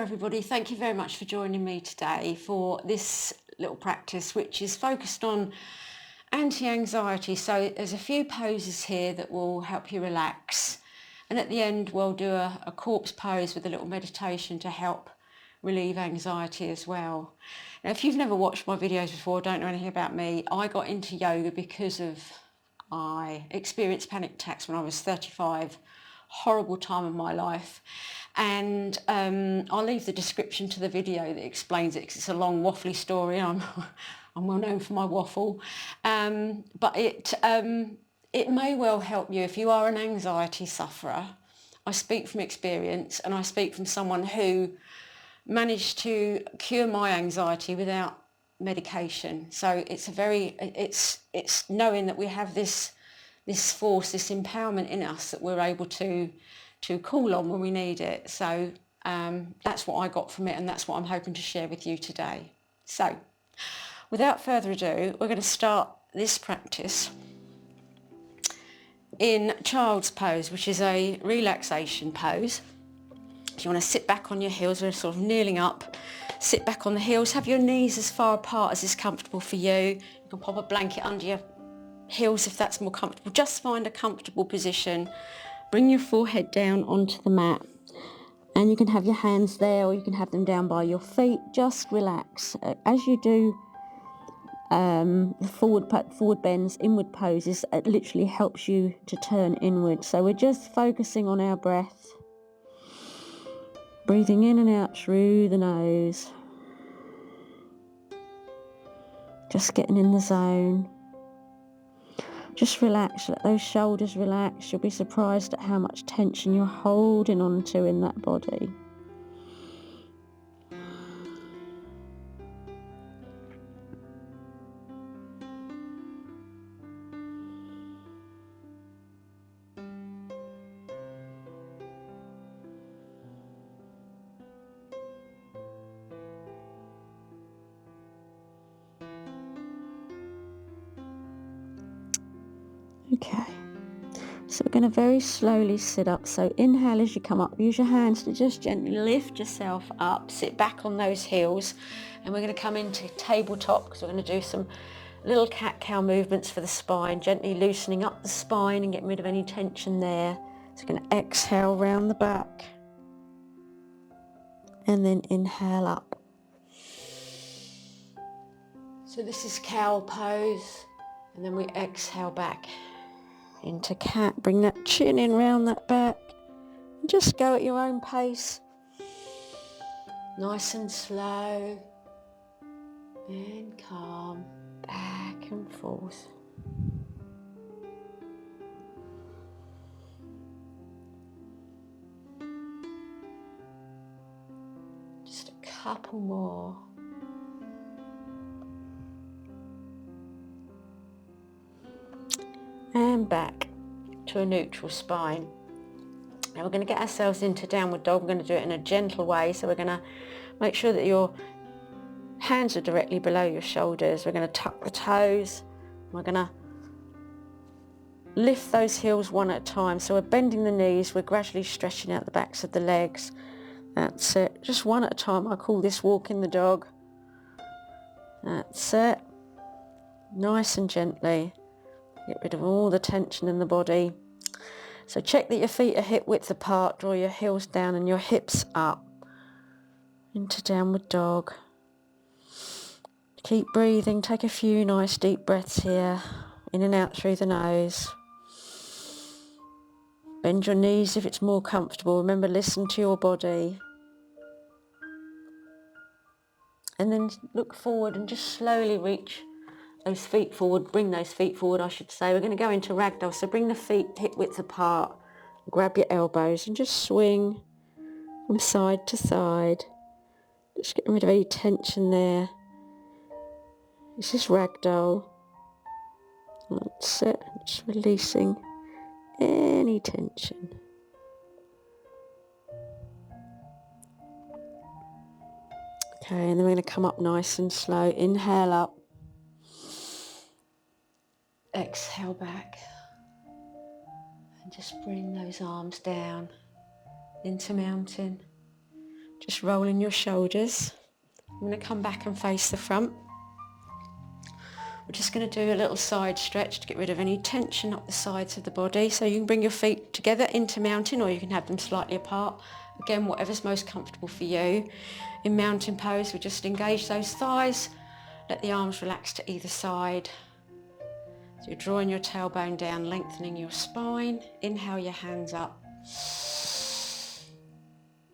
everybody, thank you very much for joining me today for this little practice which is focused on anti-anxiety. So there's a few poses here that will help you relax, and at the end we'll do a corpse pose with a little meditation to help relieve anxiety as well. Now if you've never watched my videos before, don't know anything about me, I got into yoga because I experienced panic attacks when I was 35. Horrible time of my life, and I'll leave the description to the video that explains it because it's a long waffly story. I'm well known for my waffle, but it may well help you if you are an anxiety sufferer. I speak from experience, and I speak from someone who managed to cure my anxiety without medication. So it's knowing that we have this force, this empowerment in us that we're able to call on when we need it. So that's what I got from it, and that's what I'm hoping to share with you today. So without further ado, we're going to start this practice in child's pose, which is a relaxation pose. So you want to sit back on your heels. We're sort of kneeling up, sit back on the heels, have your knees as far apart as is comfortable for you. You can pop a blanket under your heels if that's more comfortable. Just find a comfortable position. Bring your forehead down onto the mat, and you can have your hands there or you can have them down by your feet. Just relax. As you do forward bends, inward poses, it literally helps you to turn inward. So we're just focusing on our breath, breathing in and out through the nose, just getting in the zone. Just relax, let those shoulders relax. You'll be surprised at how much tension you're holding on to in that body. Okay, so we're going to very slowly sit up. So inhale as you come up, use your hands to just gently lift yourself up, sit back on those heels, and we're going to come into tabletop because we're going to do some little cat-cow movements for the spine, gently loosening up the spine and getting rid of any tension there. So we're going to exhale round the back and then inhale up. So this is cow pose, and then we exhale back into cat. Bring that chin in round that back and just go at your own pace, nice and slow and calm, back and forth. Just a couple more. And back to a neutral spine. Now we're going to get ourselves into downward dog. We're going to do it in a gentle way. So we're going to make sure that your hands are directly below your shoulders. We're going to tuck the toes. We're going to lift those heels one at a time. So we're bending the knees. We're gradually stretching out the backs of the legs. That's it. Just one at a time. I call this walking the dog. That's it. Nice and gently. Get rid of all the tension in the body. So check that your feet are hip width apart. Draw your heels down and your hips up into downward dog. Keep breathing. Take a few nice deep breaths here. In and out through the nose. Bend your knees if it's more comfortable. Remember, listen to your body. And then look forward and just slowly reach those feet forward, bring those feet forward I should say. We're going to go into ragdoll, so bring the feet hip width apart, grab your elbows and just swing from side to side. Just getting rid of any tension there. It's just ragdoll. That's it, just releasing any tension. Okay, and then we're going to come up nice and slow. Inhale up. Exhale back. And just bring those arms down into mountain. Just rolling your shoulders. I'm going to come back and face the front. We're just going to do a little side stretch to get rid of any tension up the sides of the body. So you can bring your feet together into mountain, or you can have them slightly apart. Again, whatever's most comfortable for you. In mountain pose, we just engage those thighs. Let the arms relax to either side. So you're drawing your tailbone down, lengthening your spine. Inhale your hands up.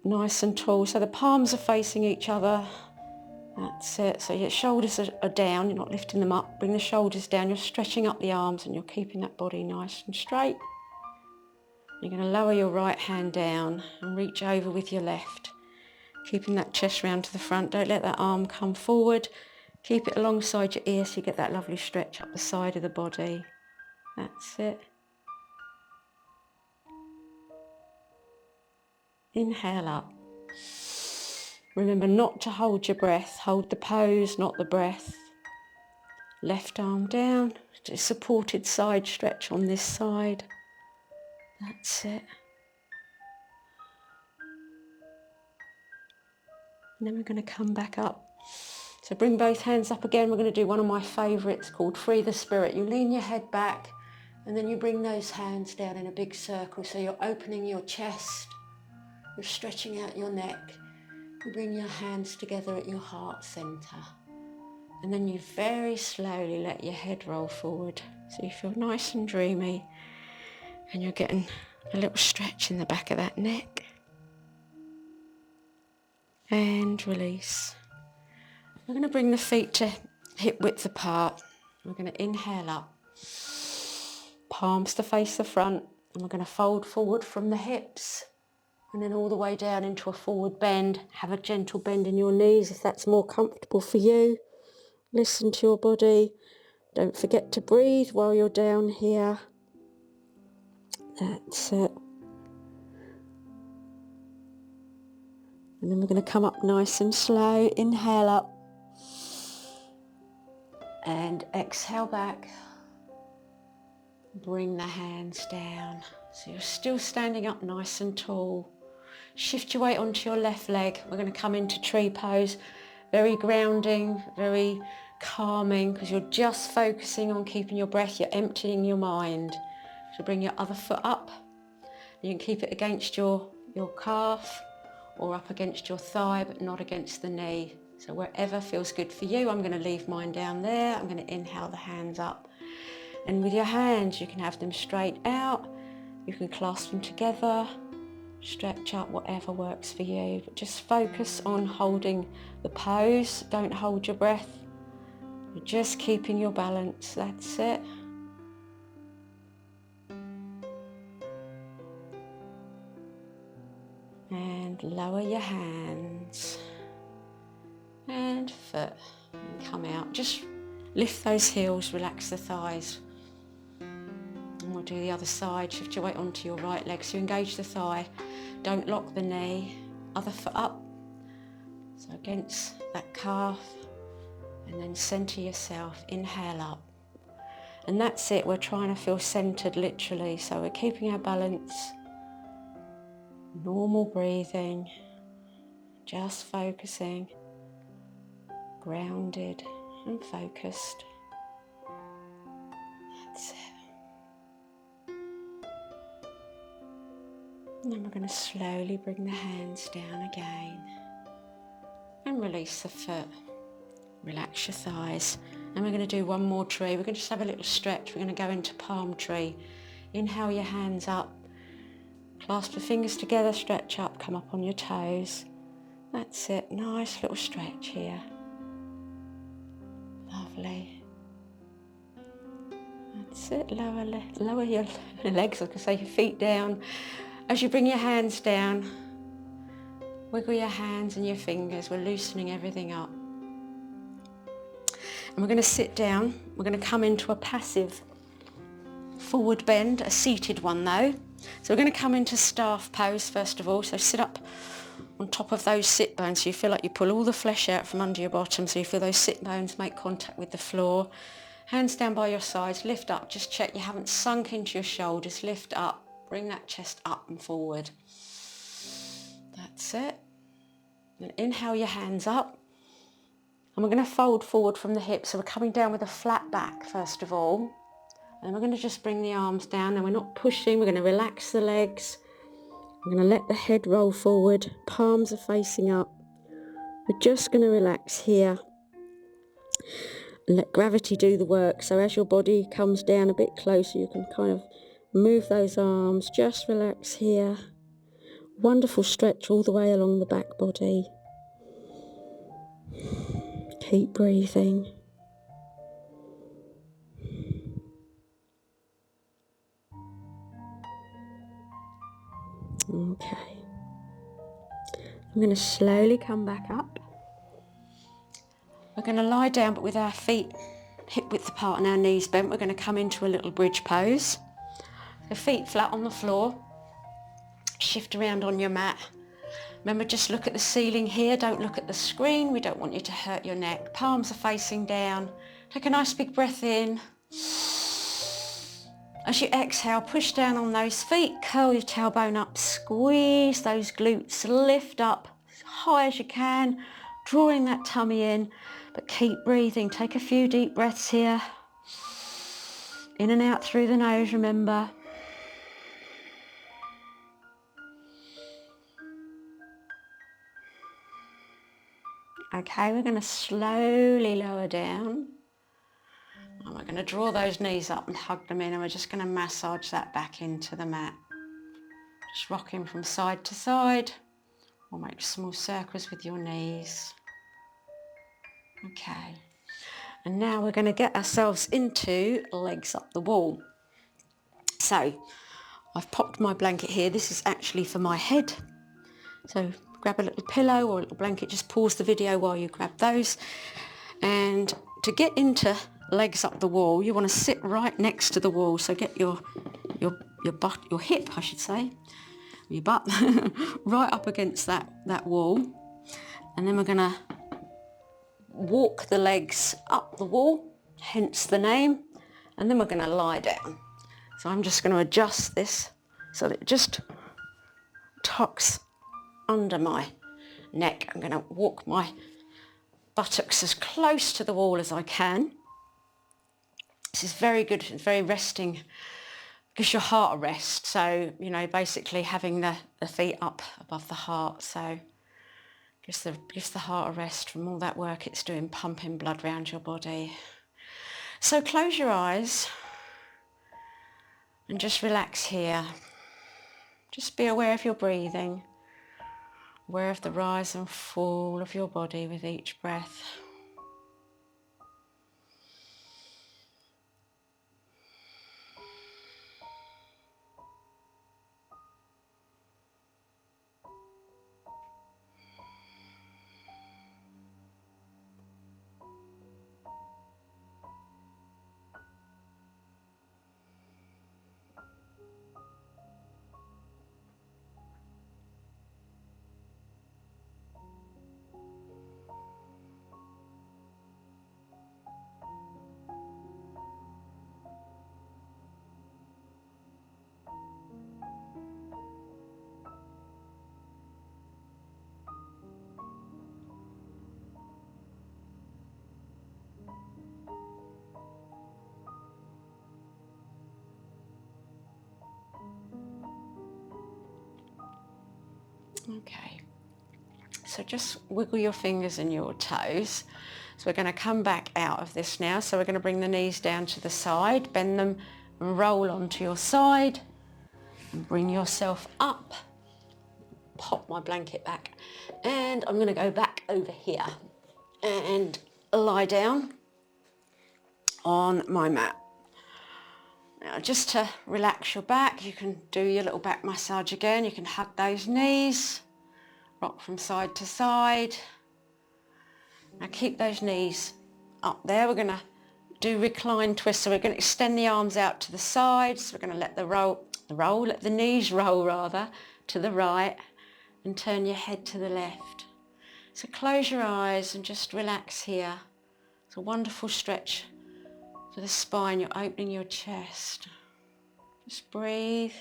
Nice and tall. So the palms are facing each other. That's it. So your shoulders are down. You're not lifting them up. Bring the shoulders down. You're stretching up the arms and you're keeping that body nice and straight. You're going to lower your right hand down and reach over with your left. Keeping that chest round to the front. Don't let that arm come forward. Keep it alongside your ear so you get that lovely stretch up the side of the body. That's it. Inhale up. Remember not to hold your breath. Hold the pose, not the breath. Left arm down. Just supported side stretch on this side. That's it. And then we're going to come back up. So bring both hands up again. We're going to do one of my favourites called Free the Spirit. You lean your head back and then you bring those hands down in a big circle. So you're opening your chest. You're stretching out your neck. You bring your hands together at your heart centre. And then you very slowly let your head roll forward. So you feel nice and dreamy. And you're getting a little stretch in the back of that neck. And release. We're going to bring the feet to hip width apart. We're going to inhale up. Palms to face the front. And we're going to fold forward from the hips. And then all the way down into a forward bend. Have a gentle bend in your knees if that's more comfortable for you. Listen to your body. Don't forget to breathe while you're down here. That's it. And then we're going to come up nice and slow. Inhale up. And exhale back. Bring the hands down. So you're still standing up nice and tall. Shift your weight onto your left leg. We're going to come into tree pose. Very grounding, very calming, because you're just focusing on keeping your breath. You're emptying your mind. So bring your other foot up. You can keep it against your calf or up against your thigh, but not against the knee. So wherever feels good for you. I'm going to leave mine down there. I'm going to inhale the hands up. And with your hands, you can have them straight out. You can clasp them together, stretch up, whatever works for you. But just focus on holding the pose. Don't hold your breath. You're just keeping your balance. That's it. And lower your hands and foot and come out. Just lift those heels, relax the thighs. And we'll do the other side. Shift your weight onto your right leg. So you engage the thigh. Don't lock the knee. Other foot up. So against that calf. And then center yourself. Inhale up. And that's it. We're trying to feel centered literally. So we're keeping our balance. Normal breathing. Just focusing. Grounded and focused. That's it. And then we're going to slowly bring the hands down again. And release the foot. Relax your thighs. And we're going to do one more tree. We're going to just have a little stretch. We're going to go into palm tree. Inhale your hands up. Clasp the fingers together, stretch up, come up on your toes. That's it. Nice little stretch here. Lovely. That's it. Lower your legs, I can say your feet down. As you bring your hands down, wiggle your hands and your fingers. We're loosening everything up. And we're going to sit down. We're going to come into a passive forward bend, a seated one though. So we're going to come into staff pose first of all. So sit up on top of those sit bones so you feel like you pull all the flesh out from under your bottom, so you feel those sit bones make contact with the floor. Hands down by your sides, lift up, just check you haven't sunk into your shoulders, lift up, bring that chest up and forward. That's it. And inhale your hands up. And we're going to fold forward from the hips. So we're coming down with a flat back first of all. And we're going to just bring the arms down. And we're not pushing. We're going to relax the legs. We're going to let the head roll forward. Palms are facing up. We're just going to relax here. And let gravity do the work. So as your body comes down a bit closer, you can kind of move those arms. Just relax here. Wonderful stretch all the way along the back body. Keep breathing. Okay. I'm going to slowly come back up. We're going to lie down, but with our feet hip width apart and our knees bent. We're going to come into a little bridge pose. So feet flat on the floor. Shift around on your mat. Remember, just look at the ceiling here. Don't look at the screen. We don't want you to hurt your neck. Palms are facing down. Take a nice big breath in. As you exhale, push down on those feet. Curl your tailbone up. Squeeze those glutes. Lift up as high as you can. Drawing that tummy in. But keep breathing. Take a few deep breaths here. In and out through the nose, remember. Okay, we're going to slowly lower down. And we're going to draw those knees up and hug them in, and we're just going to massage that back into the mat. Just rocking from side to side, or make small circles with your knees. Okay, and now we're going to get ourselves into legs up the wall. So I've popped my blanket here. This is actually for my head. So grab a little pillow or a little blanket, just pause the video while you grab those. And to get into legs up the wall, you want to sit right next to the wall. So get your butt, your hip, I should say, your butt, right up against that wall. And then we're going to walk the legs up the wall, hence the name. And then we're going to lie down. So I'm just going to adjust this so that it just tucks under my neck. I'm going to walk my buttocks as close to the wall as I can. This is very good, it's very resting, gives your heart a rest. So, you know, basically having the feet up above the heart. So gives the heart a rest from all that work it's doing, pumping blood around your body. So close your eyes and just relax here. Just be aware of your breathing, aware of the rise and fall of your body with each breath. Okay, so just wiggle your fingers and your toes. So we're going to come back out of this now. So we're going to bring the knees down to the side, bend them and roll onto your side and bring yourself up. Pop my blanket back and I'm going to go back over here and lie down on my mat. Now just to relax your back, you can do your little back massage again. You can hug those knees, rock from side to side. Now keep those knees up there. We're going to do reclined twist. So we're going to extend the arms out to the sides. We're going to let let the knees roll rather to the right and turn your head to the left. So close your eyes and just relax here. It's a wonderful stretch for the spine. You're opening your chest. Just breathe.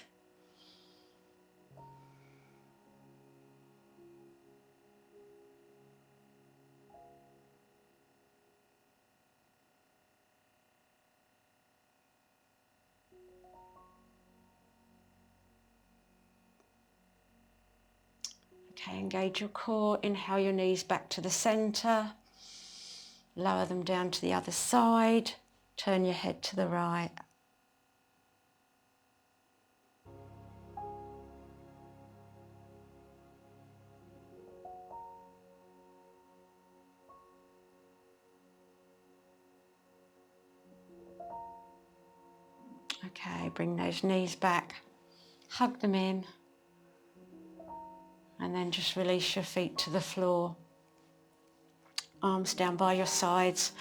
Okay, engage your core. Inhale your knees back to the centre. Lower them down to the other side. Turn your head to the right. Okay, bring those knees back. Hug them in. And then just release your feet to the floor. Arms down by your sides.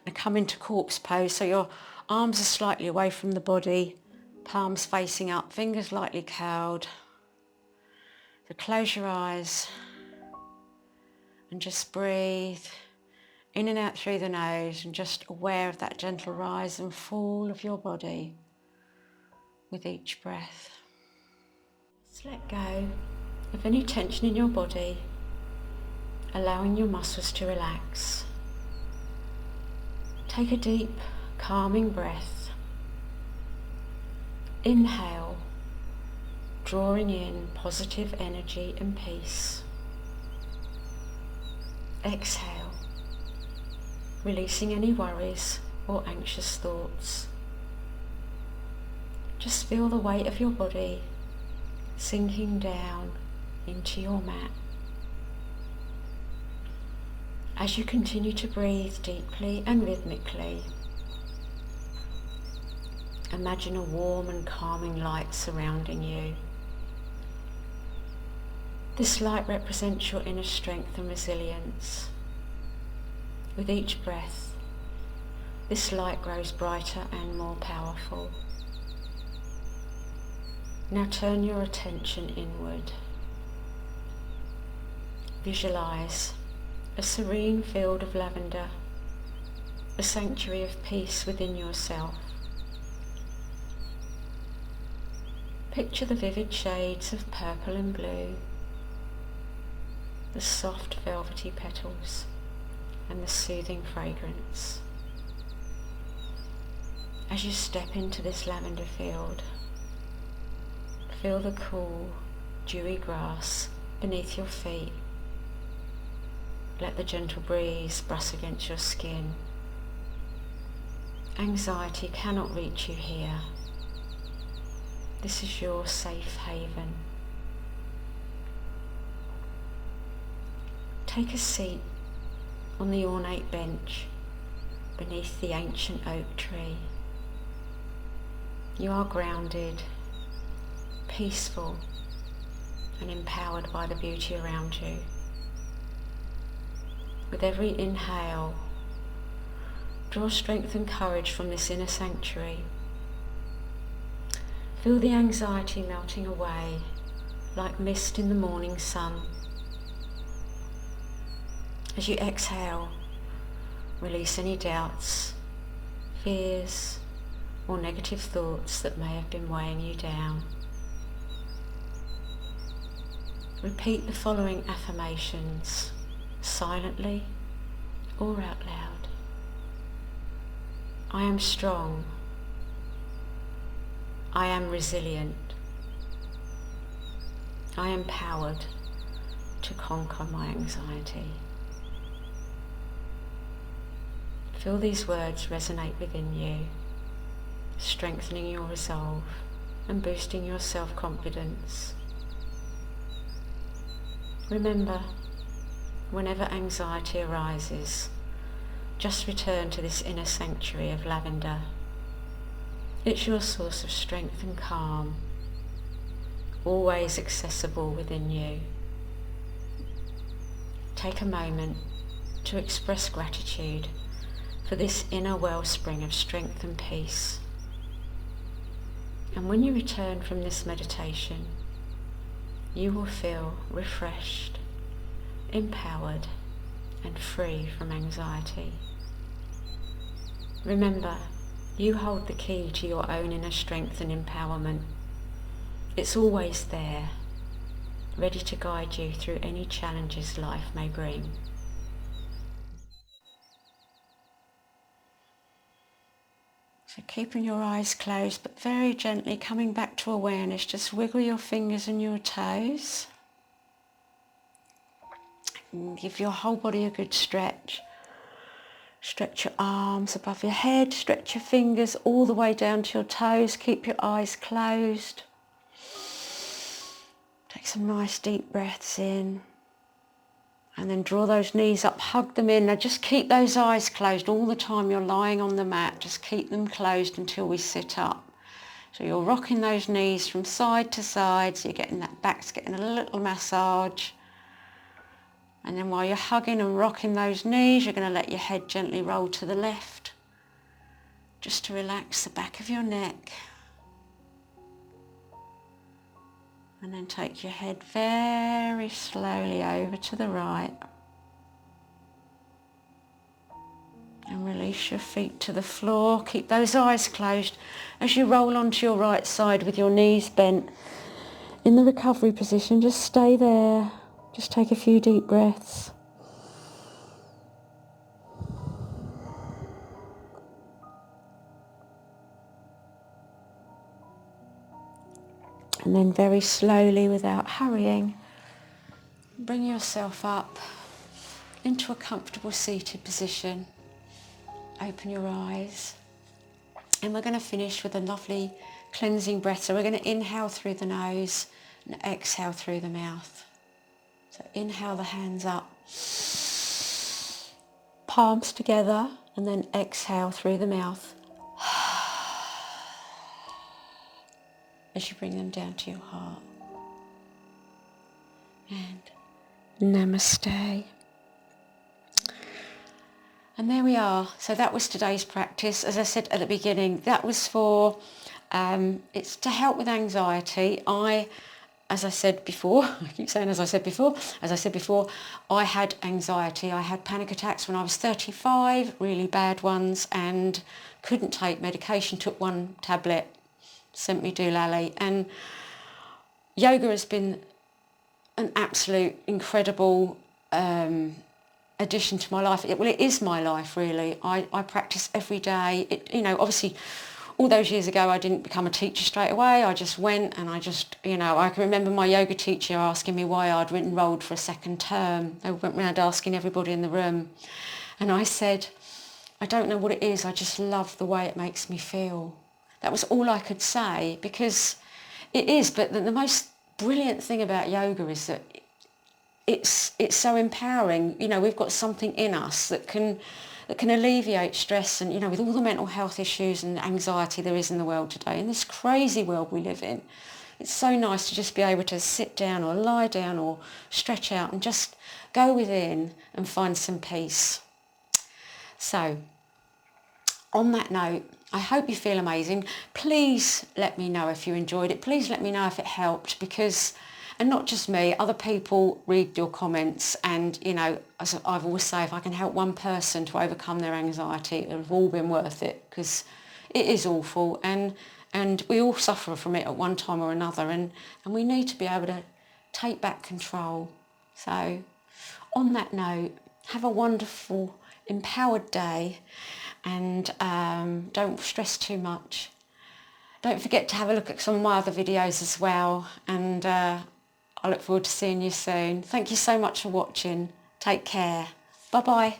And come into corpse pose. So your arms are slightly away from the body. Palms facing up. Fingers lightly curled. So close your eyes. And just breathe in and out through the nose. And just aware of that gentle rise and fall of your body with each breath. Just let go of any tension in your body. Allowing your muscles to relax. Take a deep, calming breath. Inhale, drawing in positive energy and peace. Exhale, releasing any worries or anxious thoughts. Just feel the weight of your body sinking down into your mat. As you continue to breathe deeply and rhythmically, imagine a warm and calming light surrounding you. This light represents your inner strength and resilience. With each breath, this light grows brighter and more powerful. Now turn your attention inward. Visualize a serene field of lavender, a sanctuary of peace within yourself. Picture the vivid shades of purple and blue, the soft velvety petals, and the soothing fragrance. As you step into this lavender field, feel the cool, dewy grass beneath your feet. Let the gentle breeze brush against your skin. Anxiety cannot reach you here. This is your safe haven. Take a seat on the ornate bench beneath the ancient oak tree. You are grounded, peaceful, and empowered by the beauty around you. With every inhale, draw strength and courage from this inner sanctuary. Feel the anxiety melting away like mist in the morning sun. As you exhale, release any doubts, fears, or negative thoughts that may have been weighing you down. Repeat the following affirmations, silently or out loud. I am strong. I am resilient. I am empowered to conquer my anxiety. Feel these words resonate within you, strengthening your resolve and boosting your self-confidence. Remember, whenever anxiety arises, just return to this inner sanctuary of lavender. It's your source of strength and calm, always accessible within you. Take a moment to express gratitude for this inner wellspring of strength and peace. And when you return from this meditation, you will feel refreshed, empowered, and free from anxiety. Remember, you hold the key to your own inner strength and empowerment. It's always there, ready to guide you through any challenges life may bring. So keeping your eyes closed, but very gently coming back to awareness, just wiggle your fingers and your toes. And give your whole body a good stretch. Stretch your arms above your head, stretch your fingers all the way down to your toes. Keep your eyes closed. Take some nice deep breaths in. And then draw those knees up, hug them in. Now just keep those eyes closed all the time you're lying on the mat. Just keep them closed until we sit up. So you're rocking those knees from side to side, so you're getting that back's getting a little massage. And then while you're hugging and rocking those knees, you're going to let your head gently roll to the left, just to relax the back of your neck. And then take your head very slowly over to the right. And release your feet to the floor. Keep those eyes closed as you roll onto your right side with your knees bent. In the recovery position, just stay there. Just take a few deep breaths. And then very slowly, without hurrying, bring yourself up into a comfortable seated position. Open your eyes. And we're going to finish with a lovely cleansing breath. So we're going to inhale through the nose and exhale through the mouth. So inhale the hands up, palms together, and then exhale through the mouth as you bring them down to your heart. And namaste. And there we are. So that was today's practice. As I said at the beginning, that was for, it's to help with anxiety. As I said before, I keep saying as I said before, I had anxiety. I had panic attacks when I was 35, really bad ones, and couldn't take medication, took one tablet, sent me doolally. And yoga has been an absolute incredible addition to my life. It is my life, really. I practice every day. Obviously, all those years ago, I didn't become a teacher straight away. I just went and I can remember my yoga teacher asking me why I'd enrolled for a second term. They went around asking everybody in the room. And I said, I don't know what it is. I just love the way it makes me feel. That was all I could say, because it is. But the most brilliant thing about yoga is that it's so empowering. We've got something in us that can alleviate stress, and with all the mental health issues and anxiety there is in the world today, in this crazy world we live in, it's so nice to just be able to sit down or lie down or stretch out and just go within and find some peace. So on that note, I hope you feel amazing. Please let me know if you enjoyed it. Please let me know if it helped, because, and not just me, other people read your comments, and as I've always say, if I can help one person to overcome their anxiety, it have all been worth it, because it is awful, and we all suffer from it at one time or another, and we need to be able to take back control. So on that note, have a wonderful, empowered day, and don't stress too much. Don't forget to have a look at some of my other videos as well, and I look forward to seeing you soon. Thank you so much for watching. Take care. Bye-bye.